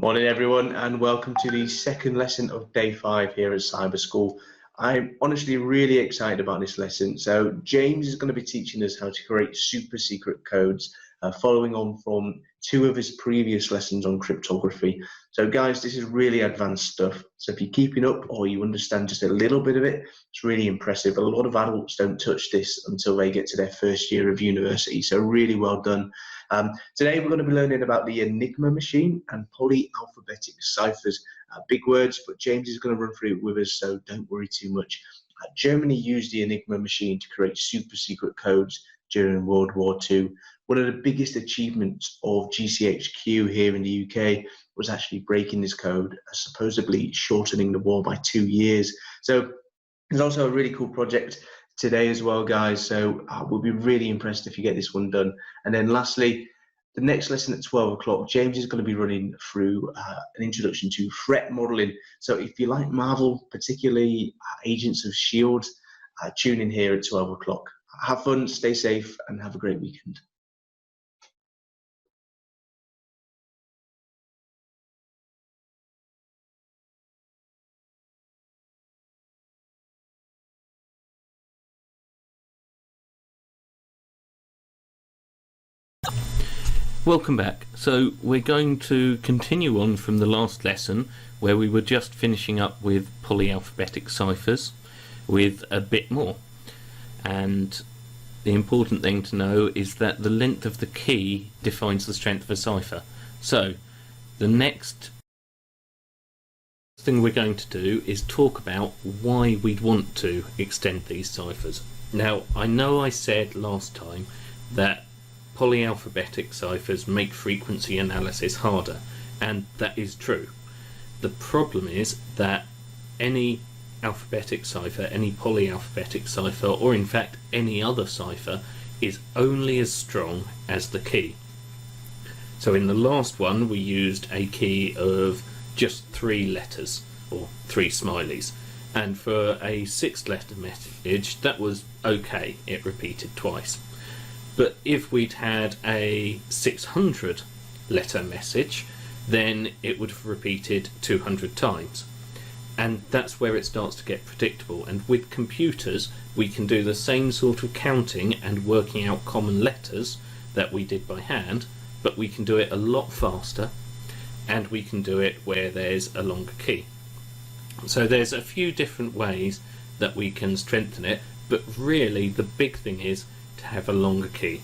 Morning everyone, and welcome to the second lesson of day 5 here at Cyber School. I'm honestly really excited about this lesson. So James is going to be teaching us how to create super secret codes, following on from 2 of his previous lessons on cryptography. So guys, this is really advanced stuff. So if you're keeping up or you understand just a little bit of it, it's really impressive. A lot of adults don't touch this until they get to their first year of university. So really well done. Today we're going to be learning about the Enigma Machine and polyalphabetic ciphers. Big words, but James is going to run through it with us, so don't worry too much. Germany used the Enigma Machine to create super secret codes during World War II. One of the biggest achievements of GCHQ here in the UK was actually breaking this code, supposedly shortening the war by 2 years. So there's also a really cool project today as well, guys, so we'll be really impressed if you get this one done. And then lastly, the next lesson at 12 o'clock, James is going to be running through an introduction to threat modeling. So if you like Marvel, particularly Agents of S.H.I.E.L.D., tune in here at 12 o'clock. Have fun, stay safe, and have a great weekend. Welcome back. So we're going to continue on from the last lesson where we were just finishing up with polyalphabetic ciphers with a bit more. And the important thing to know is that the length of the key defines the strength of a cipher. So the next thing we're going to do is talk about why we'd want to extend these ciphers. Now, I know I said last time that polyalphabetic ciphers make frequency analysis harder, and that is true. The problem is that any alphabetic cipher, any polyalphabetic cipher, or in fact any other cipher, is only as strong as the key. So in the last one we used a key of just 3 letters, or 3 smileys, and for a 6th letter message that was okay, it repeated twice. But if we'd had a 600 letter message, then it would have repeated 200 times. And that's where it starts to get predictable. And with computers, we can do the same sort of counting and working out common letters that we did by hand, but we can do it a lot faster, and we can do it where there's a longer key. So there's a few different ways that we can strengthen it, but really the big thing is to have a longer key.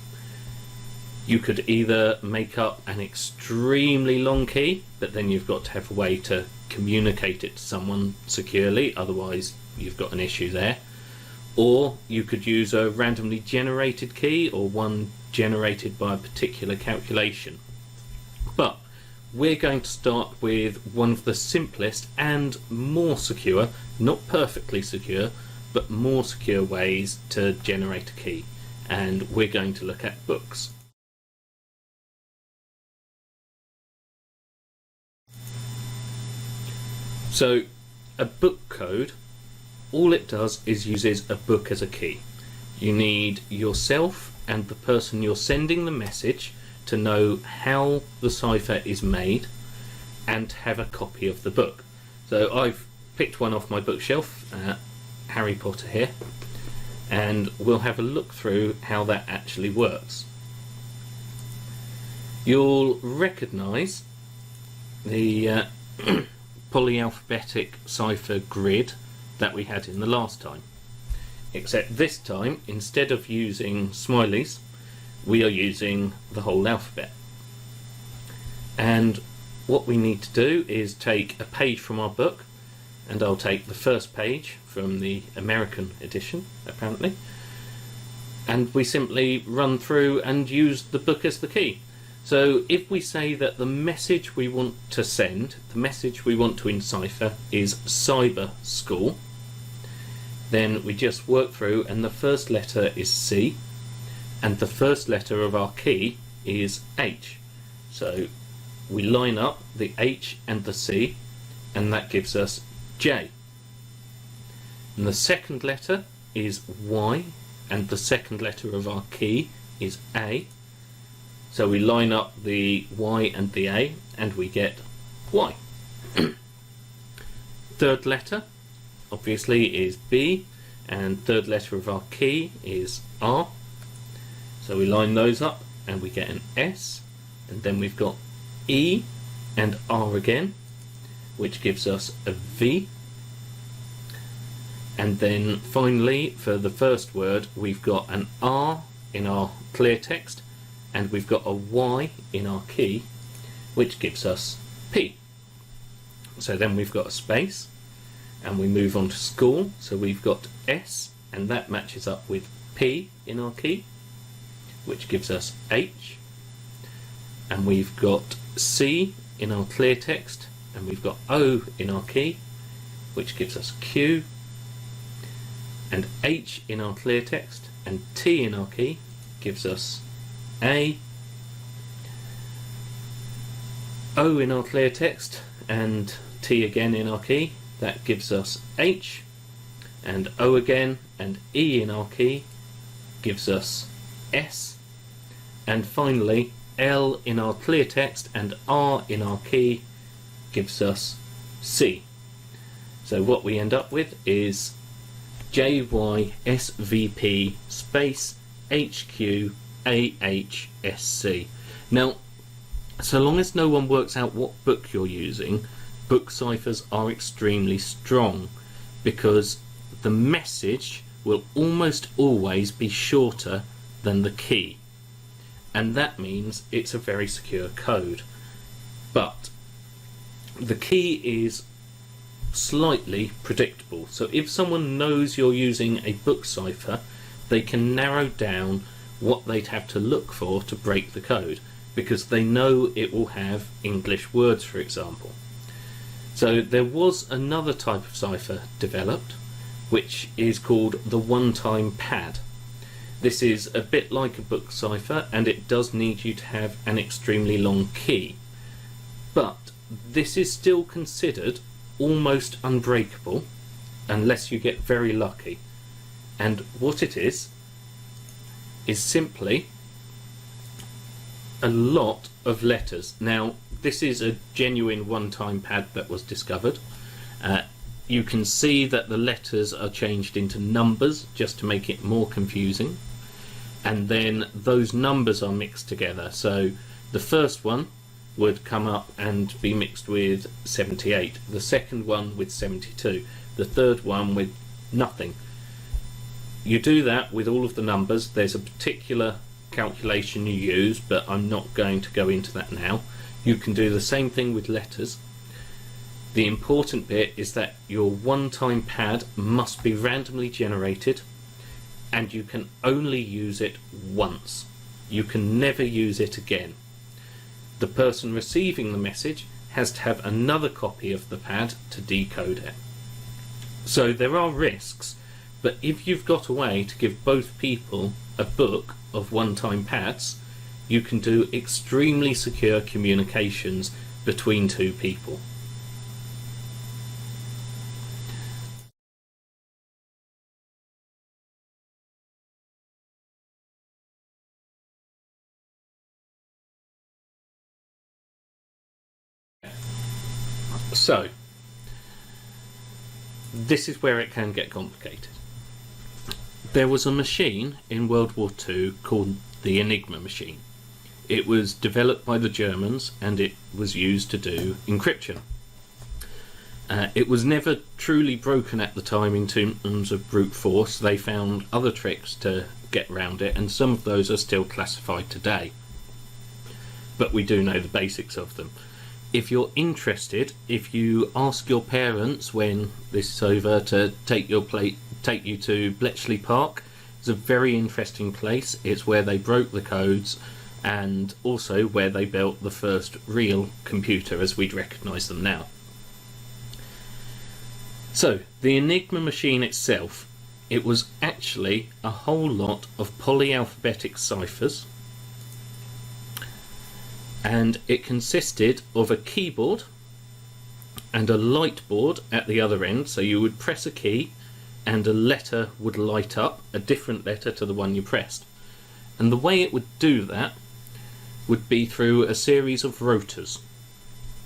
You could either make up an extremely long key, but then you've got to have a way to communicate it to someone securely, otherwise you've got an issue there. Or you could use a randomly generated key, or one generated by a particular calculation. But we're going to start with one of the simplest and more secure, not perfectly secure, but more secure ways to generate a key. And we're going to look at books. So a book code, all it does is uses a book as a key. You need yourself and the person you're sending the message to know how the cipher is made and have a copy of the book. So I've picked one off my bookshelf, Harry Potter here, and we'll have a look through how that actually works. You'll recognise the polyalphabetic cipher grid that we had in the last time, except this time, instead of using smileys, we are using the whole alphabet. And what we need to do is take a page from our book, and I'll take the first page from the American edition, apparently, and we simply run through and use the book as the key. So if we say that the message we want to send, the message we want to encipher is Cyber School, then we just work through, and the first letter is C, and the first letter of our key is H. So we line up the H and the C, and that gives us J. And the second letter is Y, and the second letter of our key is A. So we line up the Y and the A, and we get Y. Third letter obviously is B, and third letter of our key is R. So we line those up and we get an S, and then we've got E and R again, which gives us a V. And then finally, for the first word, we've got an R in our clear text, and we've got a Y in our key, which gives us P. So then we've got a space, and we move on to school. So we've got S, and that matches up with P in our key, which gives us H. And we've got C in our clear text, and we've got O in our key, which gives us Q. And H in our clear text, and T in our key gives us A. O in our clear text, and T again in our key, that gives us H. And O again, and E in our key gives us S. And finally, L in our clear text and R in our key gives us C. So what we end up with is JYSVP space HQAHSC. Now, so long as no one works out what book you're using, book ciphers are extremely strong, because the message will almost always be shorter than the key, and that means it's a very secure code. But the key is slightly predictable, so if someone knows you're using a book cipher, they can narrow down what they'd have to look for to break the code, because they know it will have English words, for example. So there was another type of cipher developed, which is called the one-time pad. This is a bit like a book cipher, and it does need you to have an extremely long key, but this is still considered almost unbreakable unless you get very lucky. And what it is simply a lot of letters. Now, this is a genuine one-time pad that was discovered. You can see that the letters are changed into numbers just to make it more confusing, and then those numbers are mixed together. So the first one would come up and be mixed with 78, the second one with 72, the third one with nothing. You do that with all of the numbers. There's a particular calculation you use, but I'm not going to go into that now. You can do the same thing with letters. The important bit is that your one-time pad must be randomly generated, and you can only use it once. You can never use it again. The person receiving the message has to have another copy of the pad to decode it. So there are risks, but if you've got a way to give both people a book of one-time pads, you can do extremely secure communications between two people. So, this is where it can get complicated. There was a machine in World War II called the Enigma Machine. It was developed by the Germans, and it was used to do encryption. It was never truly broken at the time in terms of brute force. They found other tricks to get around it, and some of those are still classified today. But we do know the basics of them. If you're interested, if you ask your parents when this is over to take you to Bletchley Park, it's a very interesting place. It's where they broke the codes, and also where they built the first real computer as we'd recognise them now. So, the Enigma machine itself, it was actually a whole lot of polyalphabetic ciphers, and it consisted of a keyboard and a light board at the other end. So you would press a key and a letter would light up, a different letter to the one you pressed. And the way it would do that would be through a series of rotors.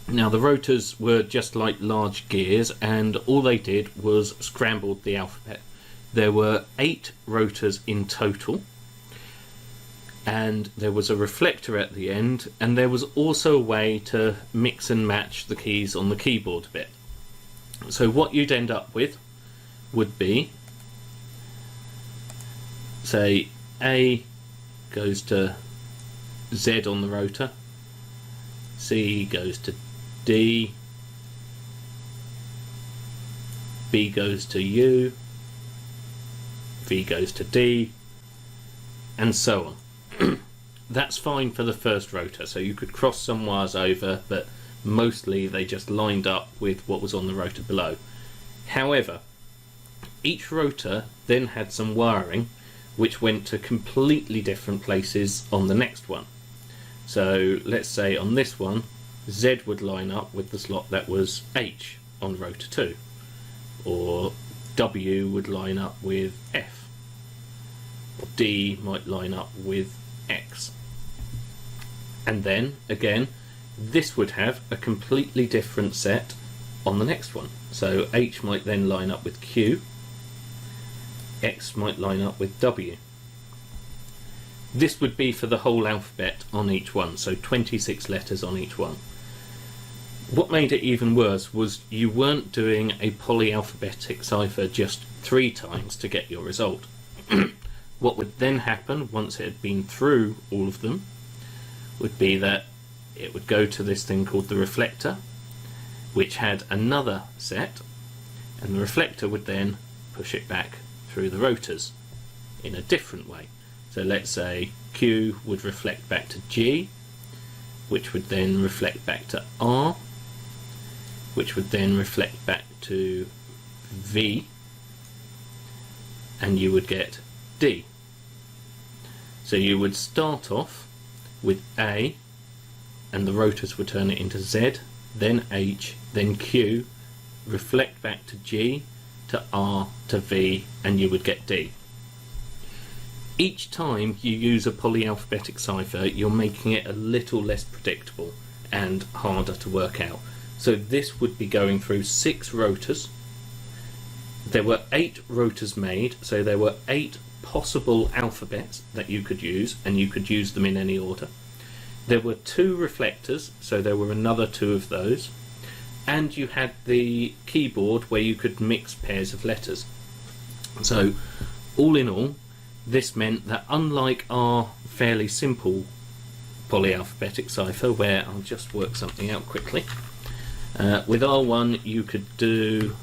Now the rotors were just like large gears, and all they did was scrambled the alphabet. There were 8 rotors in total, and there was a reflector at the end, and there was also a way to mix and match the keys on the keyboard a bit. So what you'd end up with would be, say, A goes to Z on the rotor, C goes to D, B goes to U, V goes to D, and so on. That's fine for the first rotor, so you could cross some wires over, but mostly they just lined up with what was on the rotor below. However, each rotor then had some wiring which went to completely different places on the next one. So let's say on this one, Z would line up with the slot that was H on rotor 2, or W would line up with F, or D might line up with X. And then again, this would have a completely different set on the next one. So H might then line up with Q, X might line up with W. This would be for the whole alphabet on each one, so 26 letters on each one. What made it even worse was you weren't doing a polyalphabetic cipher just 3 times to get your result. What would then happen once it had been through all of them would be that it would go to this thing called the reflector, which had another set, and the reflector would then push it back through the rotors in a different way. So let's say Q would reflect back to G, which would then reflect back to R, which would then reflect back to V, and you would get D. So you would start off with A, and the rotors would turn it into Z, then H, then Q, reflect back to G, to R, to V, and you would get D. Each time you use a polyalphabetic cipher, you're making it a little less predictable and harder to work out. So this would be going through 6 rotors. There were 8 rotors made, so there were 8 possible alphabets that you could use, and you could use them in any order. There were 2 reflectors, so there were another 2 of those, and you had the keyboard where you could mix pairs of letters. So all in all, this meant that unlike our fairly simple polyalphabetic cipher, where I'll just work something out quickly, with R1 you could do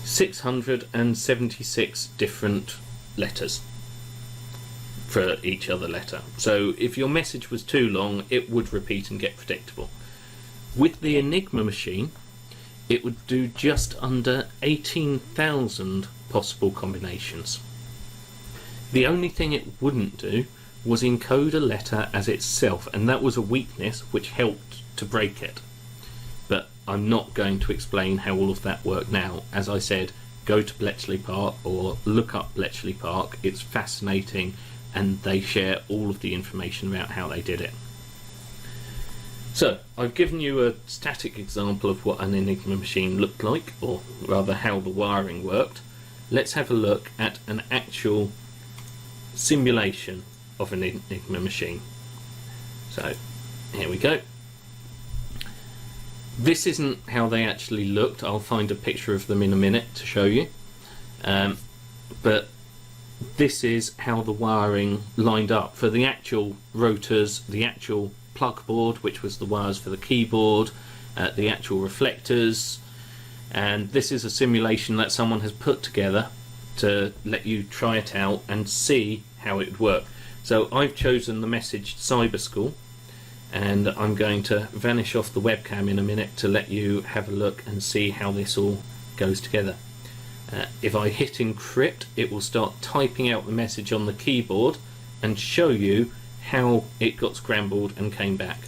676 different letters for each other letter. So if your message was too long, it would repeat and get predictable. With the Enigma machine, it would do just under 18,000 possible combinations. The only thing it wouldn't do was encode a letter as itself, and that was a weakness which helped to break it. But I'm not going to explain how all of that worked now. As I said, go to Bletchley Park or look up Bletchley Park. It's fascinating, and they share all of the information about how they did it. So I've given you a static example of what an Enigma machine looked like, or rather how the wiring worked. Let's have a look at an actual simulation of an Enigma machine. So here we go. This isn't how they actually looked. I'll find a picture of them in a minute to show you. But this is how the wiring lined up for the actual rotors, the actual plug board, which was the wires for the keyboard, the actual reflectors, and this is a simulation that someone has put together to let you try it out and see how it would work. So I've chosen the message Cyber School, and I'm going to vanish off the webcam in a minute to let you have a look and see how this all goes together. If I hit encrypt, it will start typing out the message on the keyboard and show you how it got scrambled and came back.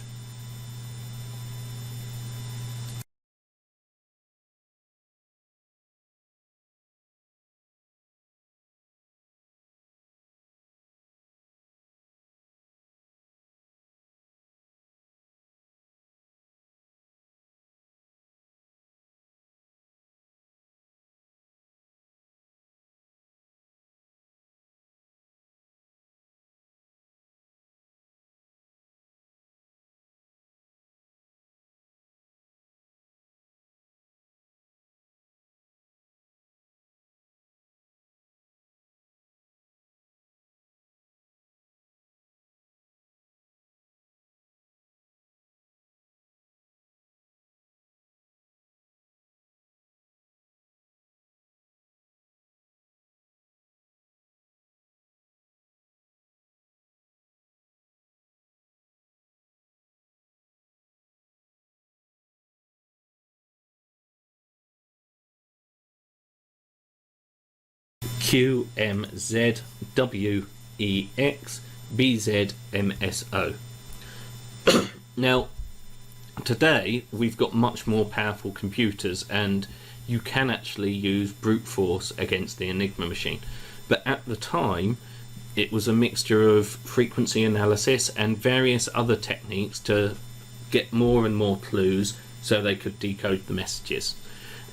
QMZWEXBZMSO. Now, today we've got much more powerful computers, and you can actually use brute force against the Enigma machine. But at the time, it was a mixture of frequency analysis and various other techniques to get more and more clues so they could decode the messages.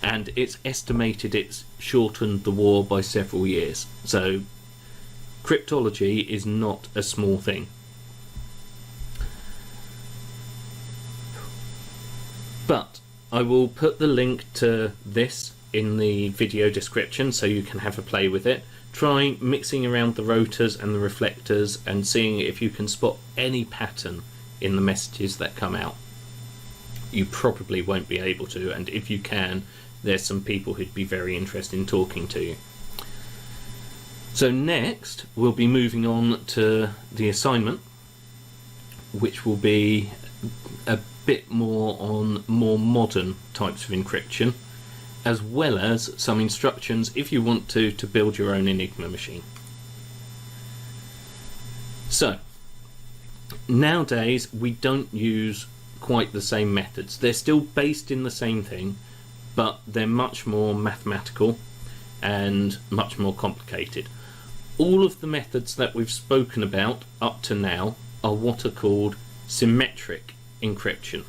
And it's estimated it's shortened the war by several years. So cryptology is not a small thing. But I will put the link to this in the video description so you can have a play with it. Try mixing around the rotors and the reflectors and seeing if you can spot any pattern in the messages that come out. You probably won't be able to, and if you can, there's some people who'd be very interested in talking to you. So next we'll be moving on to the assignment, which will be a bit more on more modern types of encryption, as well as some instructions if you want to build your own Enigma machine. So nowadays we don't use quite the same methods. They're still based in the same thing, but they're much more mathematical and much more complicated. All of the methods that we've spoken about up to now are what are called symmetric encryption.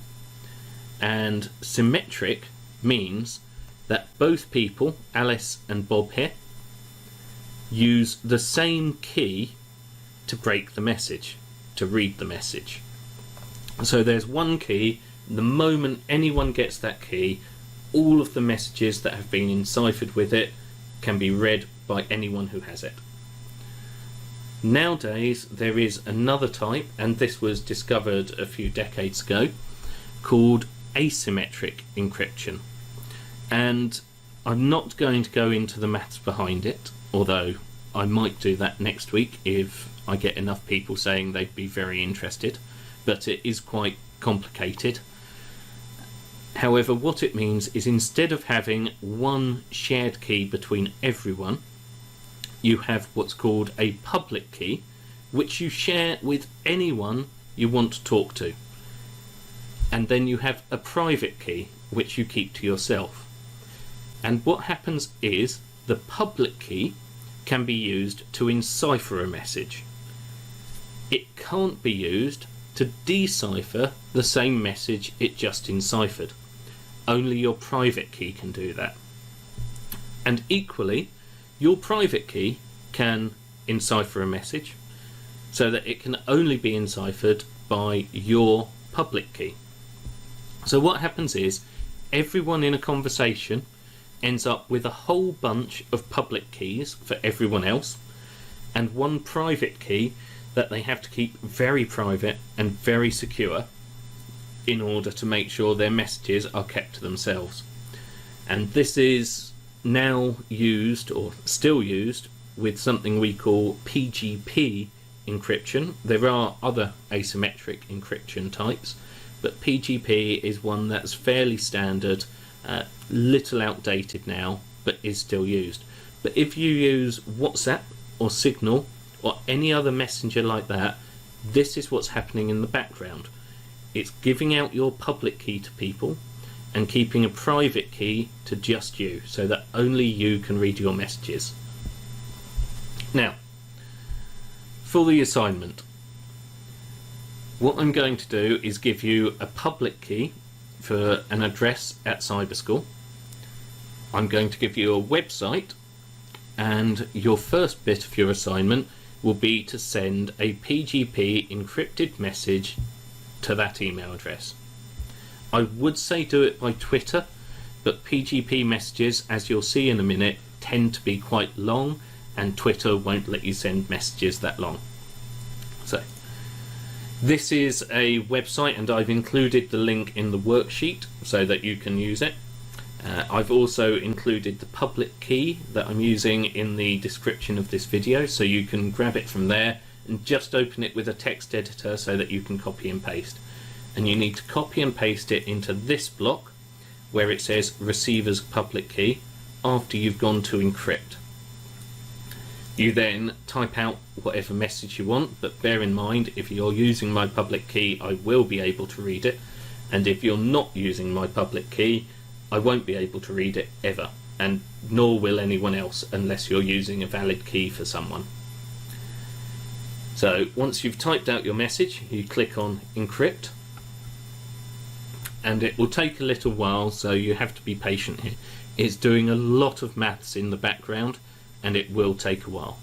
And symmetric means that both people, Alice and Bob here, use the same key to break the message, to read the message. So there's one key. The moment anyone gets that key, all of the messages that have been enciphered with it can be read by anyone who has it. Nowadays there is another type, and this was discovered a few decades ago, called asymmetric encryption. And I'm not going to go into the maths behind it, although I might do that next week if I get enough people saying they'd be very interested, but it is quite complicated. However, what it means is instead of having one shared key between everyone, you have what's called a public key, which you share with anyone you want to talk to. And then you have a private key, which you keep to yourself. And what happens is the public key can be used to encipher a message. It can't be used to decipher the same message it just enciphered. Only your private key can do that. And equally, your private key can encipher a message so that it can only be enciphered by your public key. So what happens is everyone in a conversation ends up with a whole bunch of public keys for everyone else and one private key that they have to keep very private and very secure in order to make sure their messages are kept to themselves. And this is now used, or still used, with something we call PGP encryption. There are other asymmetric encryption types, but PGP is one that's fairly standard, little outdated now, but is still used. But if you use WhatsApp or Signal or any other messenger like that, this is what's happening in the background. It's giving out your public key to people and keeping a private key to just you, so that only you can read your messages. Now, for the assignment, what I'm going to do is give you a public key for an address at Cyber School. I'm going to give you a website, and your first bit of your assignment will be to send a PGP encrypted message to that email address. I would say do it by Twitter, but PGP messages, as you'll see in a minute, tend to be quite long, and Twitter won't let you send messages that long. So this is a website, and I've included the link in the worksheet so that you can use it. I've also included the public key that I'm using in the description of this video, so you can grab it from there and just open it with a text editor so that you can copy and paste. And you need to copy and paste it into this block where it says receiver's public key after you've gone to encrypt. You then type out whatever message you want, but bear in mind, if you're using my public key, I will be able to read it, and if you're not using my public key, I won't be able to read it ever, and nor will anyone else unless you're using a valid key for someone. So once you've typed out your message, you click on encrypt, and it will take a little while, so you have to be patient here. It's doing a lot of maths in the background, and it will take a while.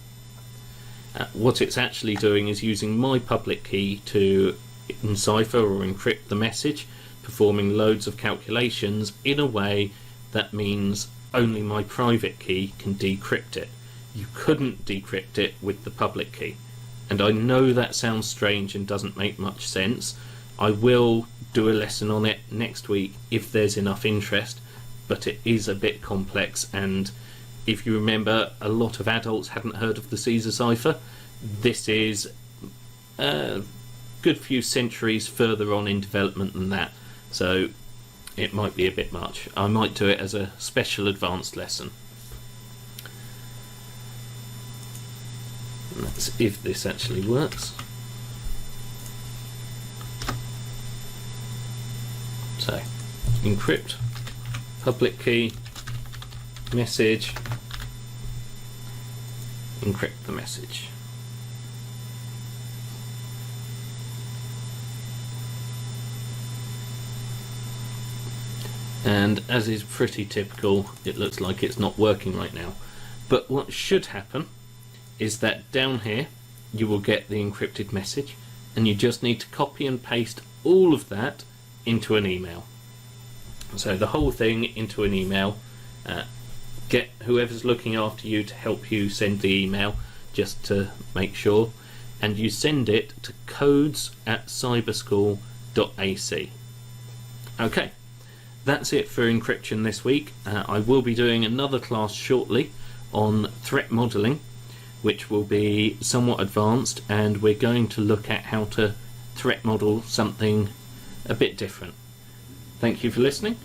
What it's actually doing is using my public key to encipher or encrypt the message, performing loads of calculations in a way that means only my private key can decrypt it. You couldn't decrypt it with the public key. And I know that sounds strange and doesn't make much sense. I will do a lesson on it next week if there's enough interest, but it is a bit complex, and if you remember, a lot of adults hadn't heard of the Caesar cipher. This is a good few centuries further on in development than that, so it might be a bit much. I might do it as a special advanced lesson. Let's see if this actually works. So, encrypt, public key, message, encrypt the message. And as is pretty typical, it looks like it's not working right now. But what should happen is that down here you will get the encrypted message, and you just need to copy and paste all of that into an email. So the whole thing into an email. Get whoever's looking after you to help you send the email, just to make sure, and you send it to codes@cyberschool.ac. Okay, that's it for encryption this week. I will be doing another class shortly on threat modelling, which will be somewhat advanced, and we're going to look at how to threat model something a bit different. Thank you for listening.